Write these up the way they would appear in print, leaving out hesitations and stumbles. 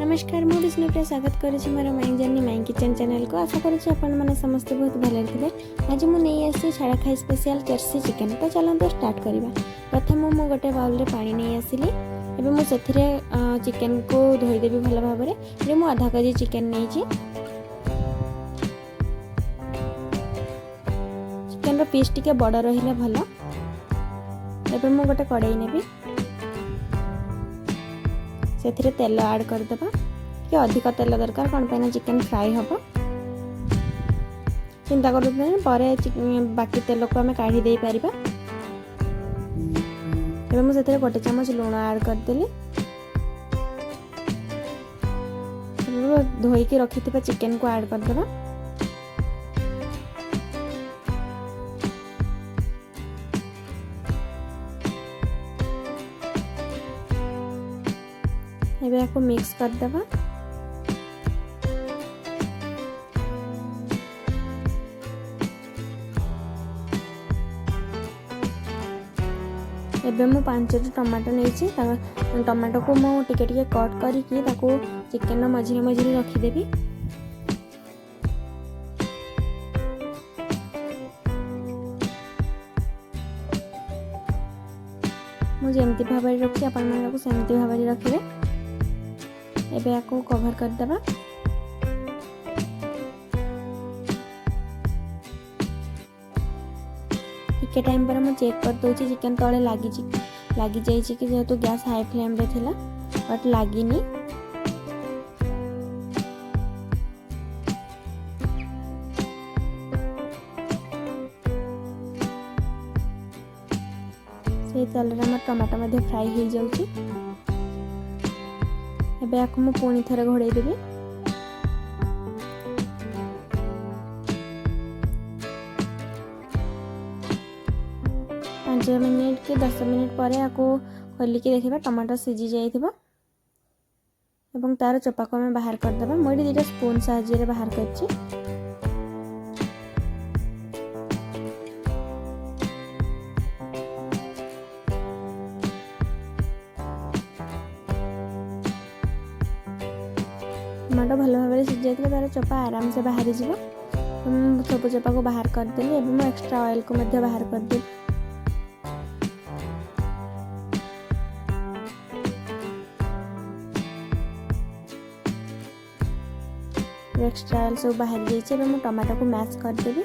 नमस्कार मु विष्णुप्रिया स्वागत करुँच मोर my journey my kitchen channel को। आशा करुँच आपने समस्ते बहुत भले थे। आज मुझे आसी छाड़ा खाई स्पेशल जर्सी चिकेन। तो चलते स्टार्ट करवा। प्रथम मु गोटे बाउल में पानी नहीं आसली। एवं मुझे चिकेन को धोईदेवी भल भाव में। मुझे आधा केजी चिकेन नहीं। चिकेन पीस टी बड़ रही भल। एवं मु गोटे कड़ाई नेबी से तेल ऐड करदेबा कि अधिक तेल दरकार कौन पे चिकेन फ्राई हम चिंता कर बाकी तेल को आम काढ़ी दे पार। मुझे गोटे चामच लुण ऐड करदेली। धोईकी रखि चिकेन को ऐड करदेबा। एबे आपको मिक्स कर देबा। एबे मु 5 टमाटो नहीं। टमाटो को मु टिके टिके कट करके चिकेन मझिरे मझिरे रखीदेवी। मु जेमती भाव रखी आपण सेमती भाव रखिए। एबे आपको कवर कर देबा। टिके टाइम पर मैं चेक कर दोची चिकेन तले लागी जाई कि जेहेतु गैस हाई फ्लेम रे थिला बट लागिनी। से तेल रे हम टमाटो मध्ये फ्राई हो जाउची। एबे आपको मु पुणी थरे घोड़े देबी। 5 मिनिट के 10 मिनिट पर आपको खोलिकी देखिबा टमाटो सीझी जाइथिबा। एवं तार चोपा को हम बाहर कर देबा। मोडी दिटा स्पून साहाय्य रे बाहर करछि। टमाटो भल भाव सीझी जाए तार चोपा आराम से बाहरी जीव। सब चोपा को बाहर करदेली। एवं एक्स्ट्रा ऑयल को मध्य बाहर करदेली। एक्स्ट्रा ऑयल सब बाहर जाइए। मैं टमाटो को मैश करदेवी।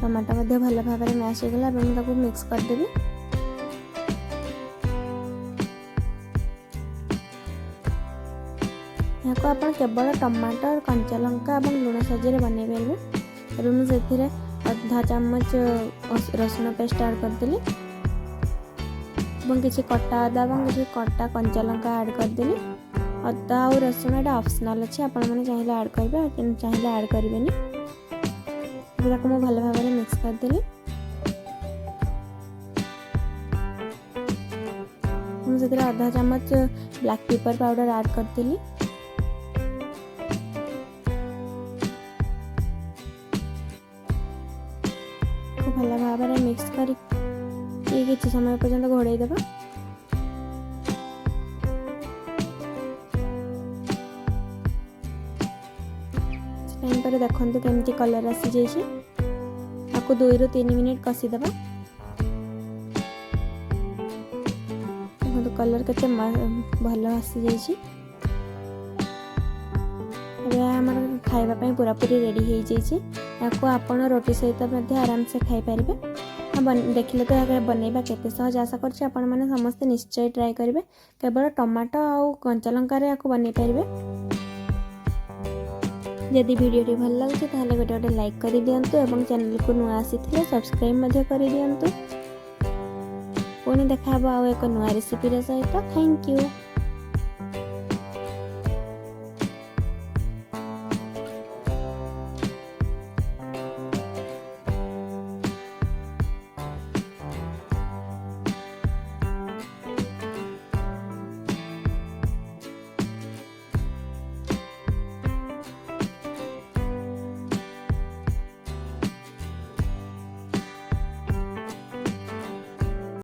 टमाटो मध्य भल भाव में मैश होगला। मिक्स करदेवी। यहाँ आप केवल टमाटर कंचा लंका और लुण साजे बनई पारे। मुझे आधा चामच रसुण पेस्ट ऐड करदेली। किसी कटा अदा और किसी कटा कंचा लंका ऐड करदेली। अदा और रसुण ये ऑप्शनल अच्छे। आपने चाहिए ऐड करेंगे चाहिए ऐड करेंगे। मुझे भल भाव में मिक्स करदेली। मुझे आधा चामच ब्लैक पेपर पाउडर ऐड करदेली। भल भाव में मिक्स कर किसी समय पर्यंत घोड़े देबा। टाइम पर देखते केमती कलर आसी जाइए। आपको 2 ରୁ 3 मिनिट कषिदेबा। कलर केते भल आसी जाइए। खाइबा पई पूरा पूरी रेडी हो जाइए। आपको आपण रोटी सहित आराम से खाई पारे। देखिले तो बनैबा केते सहज। आशा करछि आपण माने समस्त निश्चय ट्राई करेंगे। केवल टमाटो और कंचा लंका रे आपको बनै पारे। यदि वीडियो भल लगे तो गोटे लाइक कर दिंतु और चैनल को नुआ आसी सब्सक्राइब कर दिंतु। पुणी देखा आउ एक नुआ रेसिपी सहित। Thank you.